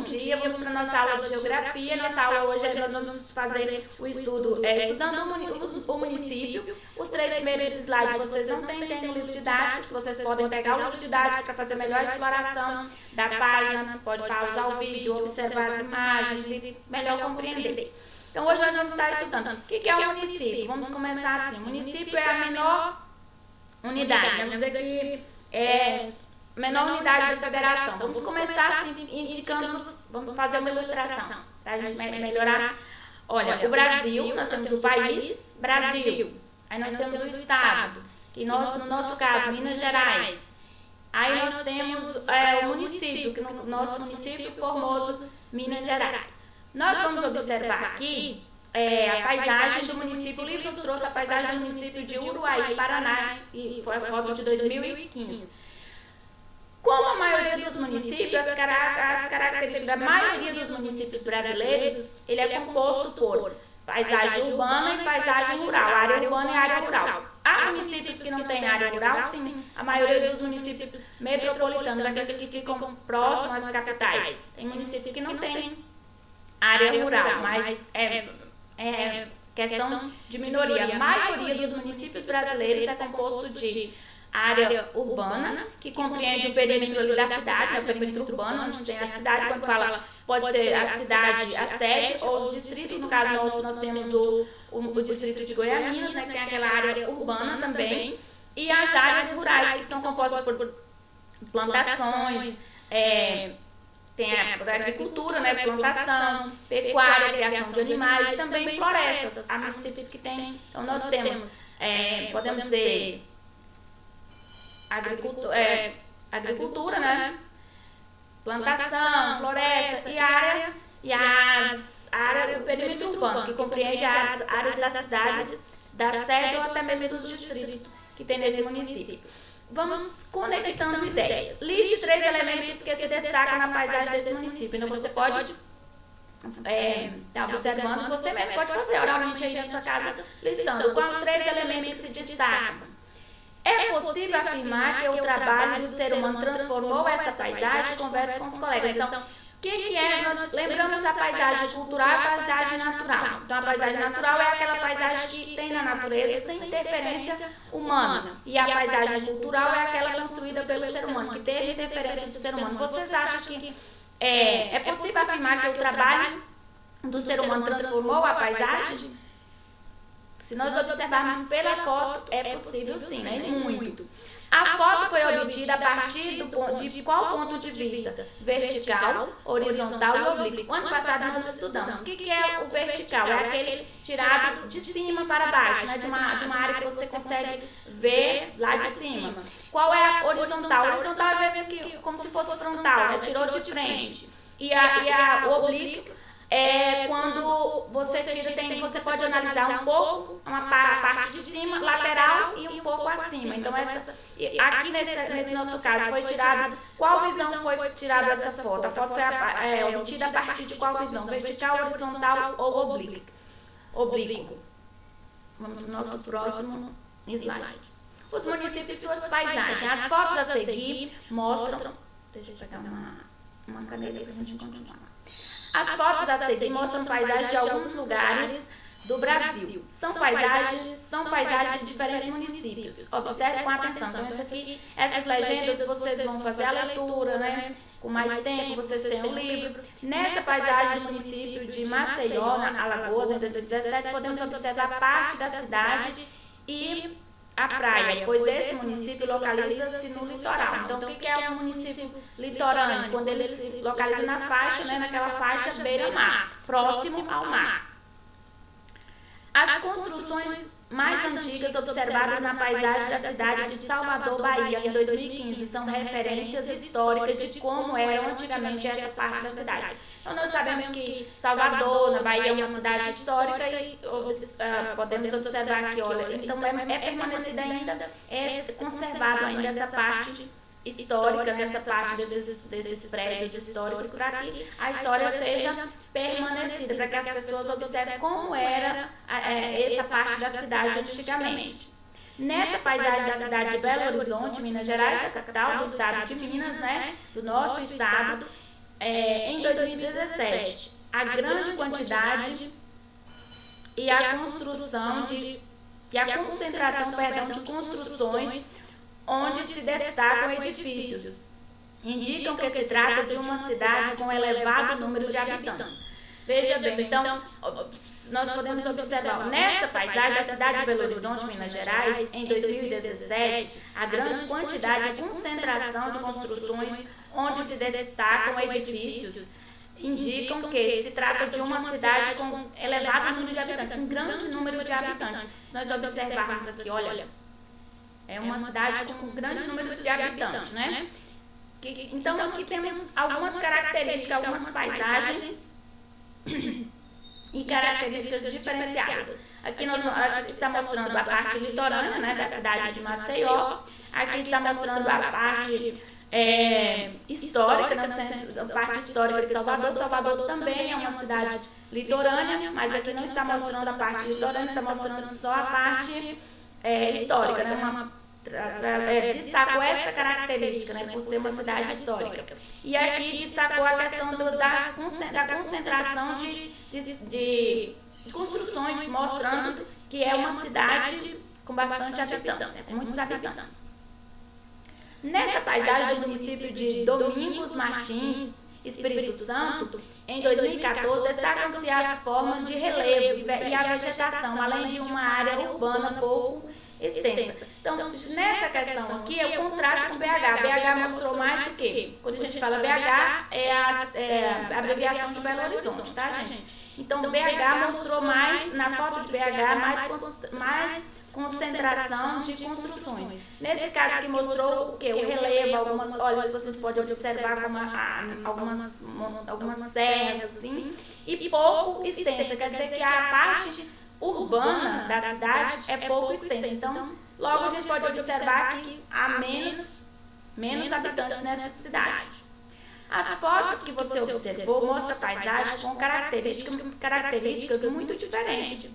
bom dia, vamos para a nossa aula de geografia. Nossa aula hoje nós vamos fazer o estudo estudando o município. Os 3 primeiros slides vocês não têm no livro didático, vocês podem pegar o livro didático para fazer melhor exploração da página, pode pausar o vídeo, observar as imagens e melhor compreender. Então hoje nós vamos estar estudando o que é o município. Vamos começar assim, o município é a menor unidade, vamos dizer que é menor unidade da federação. Vamos começar assim, indicando, vamos fazer uma ilustração, para a gente melhorar. Olha, o Brasil, nós temos o país, Brasil. Aí nós temos o estado, que no nosso caso, Minas Gerais. Aí nós temos o município, que no nosso município, Formoso, Minas Gerais. Nós vamos observar aqui a paisagem do município. O livro nos trouxe a paisagem do município de Uruaí, Paraná, e foi a foto de 2015. Como a maioria dos municípios, as características da maioria dos municípios brasileiros, ele é composto por paisagem urbana e paisagem rural, área urbana e área rural. Há municípios que não têm área rural, sim. A maioria dos municípios metropolitanos, aqueles que ficam próximos às capitais. Tem município que não tem área rural, mas é questão de minoria. A maioria dos municípios brasileiros é composto de área urbana, que compreende o perímetro ali da cidade, o perímetro urbano, onde tem a cidade. Quando fala, pode ser a cidade, a sede, ou os distritos. No caso nosso, nós temos o distrito de Goiânia, né, que tem aquela área urbana também, e as áreas rurais, que são compostas por plantações, tem a agricultura, né, plantação, pecuária, criação de animais, e também florestas. Há municípios que têm. Então nós temos, podemos dizer, agricultura, né? Plantação, floresta e área do perímetro urbano, que compreende as áreas das cidades, da sede ou até mesmo dos distritos que tem nesse município. Vamos conectando ideias. Liste 3 elementos que se destacam na paisagem desse município. Então você pode observando, você mesmo pode fazer oralmente aí na sua casa, listando quais 3 elementos que se destacam. É possível afirmar que o trabalho do ser humano transformou essa paisagem? Converse com os colegas. Então, o que é? Nós lembramos a paisagem cultural e a paisagem natural. Então, a paisagem natural é aquela paisagem que tem na natureza sem interferência humana. E a paisagem cultural é aquela construída pelo ser humano, que teve interferência do ser humano. Vocês acham que é possível afirmar que o trabalho do ser humano transformou a paisagem? Se nós observarmos pela foto, é possível sim, né? Muito. A foto foi obtida a partir de qual ponto de vista? Vertical, horizontal e oblíquo. O ano passado nós estudamos. O que é o vertical? É aquele tirado de cima para baixo, né? de uma área que você consegue ver lá de cima. Qual é a horizontal? A horizontal é às vezes como se fosse frontal, né? Tirou de frente. E o oblíquo é quando você tira, você pode analisar um pouco, uma parte de cima, lateral e um pouco acima. Então, aqui nesse nosso caso, foi tirado, qual visão foi tirada essa foto? A foto foi obtida a partir de qual visão? Vertical, horizontal ou oblíquo? Vamos para o nosso próximo slide. Os municípios e suas paisagens. As fotos a seguir mostram... Deixa eu pegar uma caneta para a gente continuar. As fotos a seguir mostram paisagens de alguns lugares do Brasil. São paisagens de diferentes municípios. Observe com atenção. Então, essas legendas vocês vão fazer a leitura, né? Com mais tempo, vocês têm o livro. Nessa paisagem do município de Maceió, na Alagoas, em 2017, podemos observar parte da cidade e a praia, pois esse município localiza-se no litoral. Então, o que é um município litorâneo? Quando ele se localiza na faixa, né, naquela faixa beira-mar, próximo ao mar. As construções mais antigas observadas na paisagem da cidade de Salvador, Bahia, em 2015, são referências históricas de como era antigamente essa parte da cidade. Então, nós sabemos que Salvador, na Bahia, é uma cidade histórica e podemos observar aqui, olha, então é permanecida ainda, conservado ainda essa parte histórica, nessa parte desses prédios históricos, para que a história seja permanecida, para que as pessoas observem como era essa parte da cidade antigamente. Nessa paisagem da cidade de Belo Horizonte, Minas Gerais, a capital do estado de Minas, né, do nosso estado, em 2017, a grande quantidade e a construção e a concentração, de construções onde se destacam edifícios, indicam que se trata de uma cidade com elevado número de habitantes. Veja bem, então, nós podemos observar, nessa paisagem da cidade de Belo Horizonte, Minas Gerais, em 2017, a grande quantidade e concentração de construções onde se destacam edifícios indicam que se trata de uma cidade com elevado número de habitantes, um grande número de habitantes. Se nós observarmos aqui, olha, é uma cidade com um grande número de habitantes, né? Então, aqui temos algumas características, algumas paisagens e características diferenciadas. Aqui está mostrando a parte litorânea, né, da cidade de Maceió. Aqui está mostrando a parte histórica, a parte histórica de Salvador. Salvador também é uma cidade litorânea, mas aqui não está mostrando a parte litorânea, está mostrando só a parte histórica, né? Destacou essa característica, né, por ser uma cidade histórica. E aqui destacou a questão da concentração de construções, mostrando que é uma cidade com bastante habitantes, né, com muitos habitantes. Nessa paisagem do município de Domingos Martins, Espírito Santo, em 2014, destacam-se as formas de relevo e a vegetação, além de uma área urbana pouco extensa. Então, nessa questão aqui é o contraste com BH. BH mostrou mais o quê? Quando a gente fala BH, é a abreviação de Belo Horizonte, tá, gente? Então, BH mostrou mais, na foto de BH, mais concentração de construções. Nesse caso aqui mostrou o quê? O relevo, algumas, olha, vocês podem observar como algumas serras assim, e pouco extensa, quer dizer que a parte urbana da cidade é pouco extensa. Então, logo a gente pode observar que há menos habitantes nessa cidade. As fotos que você observou mostram paisagens com características muito diferentes.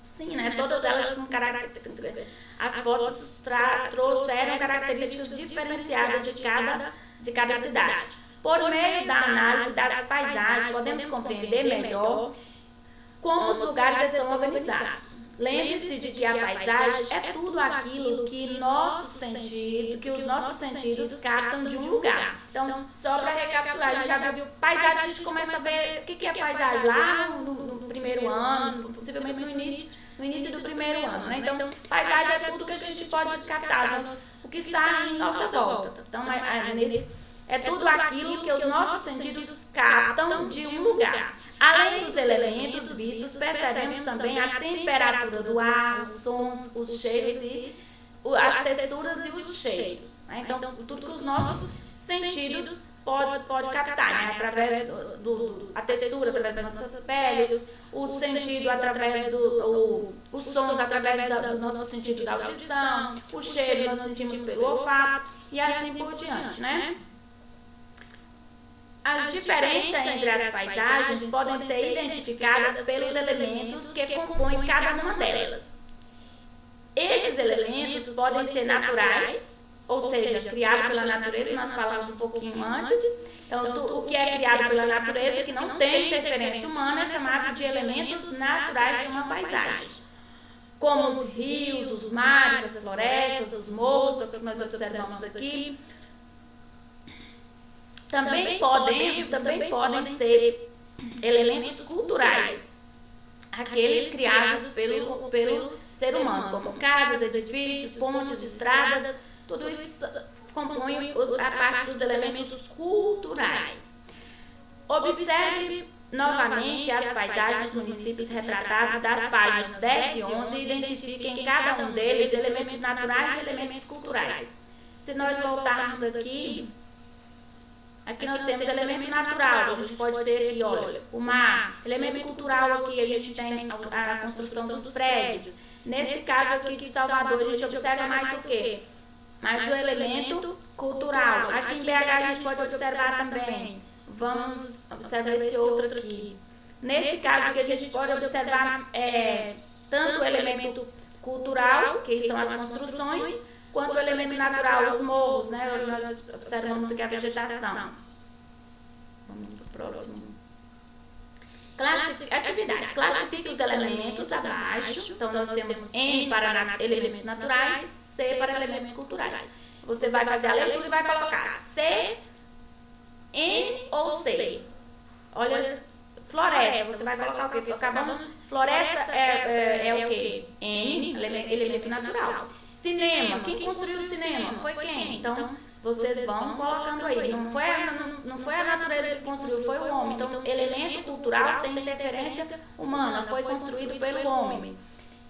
Sim, né? Todas elas com características. As fotos trouxeram características diferenciadas de cada cidade. Por meio da análise das paisagens, podemos compreender melhor como os lugares estão organizados. Lembre-se de que a paisagem é tudo aquilo que os nossos sentidos captam de um lugar. Então, só para recapitular, a gente já viu paisagem, a gente começa a ver o que é paisagem lá no primeiro ano, possivelmente no início do primeiro ano, né? Então, paisagem é tudo que a gente pode captar, o que está em nossa volta. Então, é tudo aquilo que os nossos sentidos captam de um lugar. Além dos elementos vistos, percebemos também a temperatura do ar, os sons, os cheiros e as texturas e os cheiros. Né? Então, tudo que os nossos sentidos pode captar, né? Através a textura, através das nossas peles, o sentido através os sons através do nosso sentido da audição, o cheiro nós sentimos pelo olfato e assim por diante, né? As diferenças entre as paisagens podem ser identificadas pelos elementos que compõem cada uma delas. Esses elementos podem ser naturais, ou seja, criados pela natureza, nós falamos um pouquinho antes. Então, o que é criado pela natureza, que não tem interferência humana, é chamado de elementos naturais de uma paisagem. Como os rios, os mares, as florestas, os morros, o que nós observamos aqui. Também podem ser elementos culturais, aqueles criados pelo ser humano, como casas, edifícios, pontes, estradas, tudo isso compõe a parte dos elementos culturais. Observe novamente as paisagens dos municípios retratados das páginas 10 e 11 e identifique em cada um deles elementos naturais e elementos culturais. Se nós voltarmos aqui nós temos elemento natural, a gente pode ter aqui, olha, o mar. Elemento cultural aqui, a gente tem a construção dos prédios. Nesse caso aqui de Salvador, a gente observa mais o quê? Mais o elemento cultural. Aqui em BH a gente pode observar também. Vamos observar esse outro aqui. Nesse caso aqui a gente pode observar tanto o elemento cultural, que são as construções, quanto o elemento natural, os morros, né? Nós observamos aqui a vegetação. Vamos para o próximo. Atividades. Classifique os elementos abaixo. Então, nós temos N para elementos naturais, C para elementos culturais. Você vai fazer a leitura e vai colocar C, N ou C. Olha, floresta, você vai colocar o quê? Floresta é o quê? N, elemento natural. Cinema, quem construiu o cinema? Foi quem? Então, vocês vão colocando aí. Não foi a natureza que construiu, foi o homem. Então, elemento cultural tem interferência humana, foi construído pelo homem.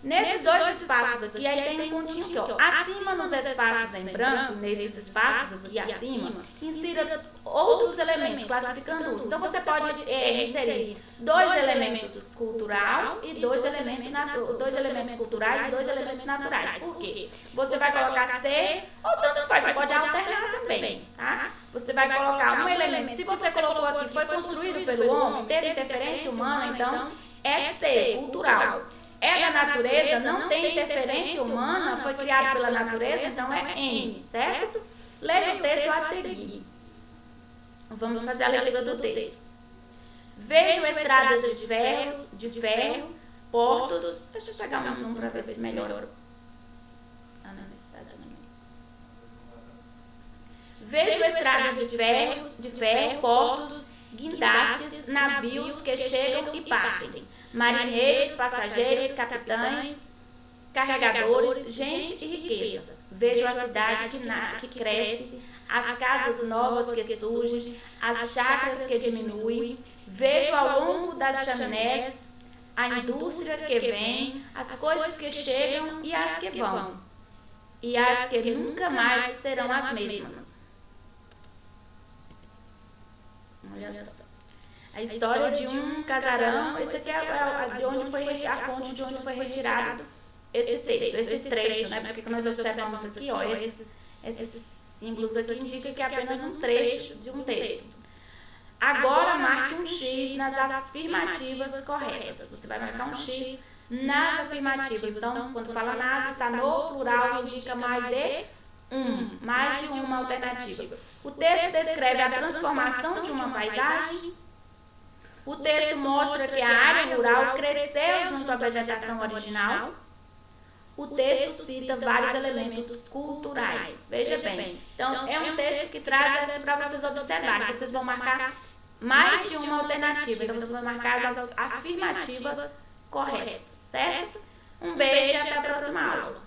Nesses dois espaços aqui, aí tem um pontinho aqui, ó. Acima nos espaços em branco, nesses espaços aqui acima, insira outros elementos, classificando-os. Então, você pode inserir dois elementos cultural e dois elementos culturais e dois elementos naturais. Por quê? Você vai colocar C, ou tanto faz, você pode alternar também, tá? Você vai colocar um elemento, se você colocou aqui, foi construído pelo homem, teve interferência humana, então é C, cultural. É da natureza, não tem interferência humana, foi criado pela natureza, então é N, certo? Leia o texto a seguir. Vamos fazer a leitura do texto. Vejo estradas de ferro, portos. Deixa eu pegar um zoom para ver se melhora. Vejo estradas de ferro, portos, guindastes, navios que chegam e partem. Marinheiros, passageiros, capitães, carregadores, gente e riqueza. Vejo a cidade que cresce, as casas novas que surgem, as chácaras que diminuem. Vejo ao longo das chaminés a indústria que vem, as coisas que chegam e as que vão, e as que nunca mais serão as mesmas. Olha só. A história de um casarão, esse aqui é de onde foi a fonte de onde foi retirado esse texto, esse trecho, né? Porque nós observamos aqui, ó, esses símbolos aqui indicam que é apenas um trecho de um texto. Agora marque um X nas afirmativas corretas. Você vai marcar um X nas afirmativas. Então, quando fala nas, está no plural, indica mais de uma alternativa. O texto descreve a transformação de uma paisagem. O texto mostra que a área rural cresceu junto à vegetação original. O texto cita vários elementos culturais. Veja bem. Então, é um texto que traz isso para vocês observarem. Vocês vão marcar mais de uma alternativa. Então, vocês vão marcar as afirmativas corretas, certo? Um beijo e até a próxima aula.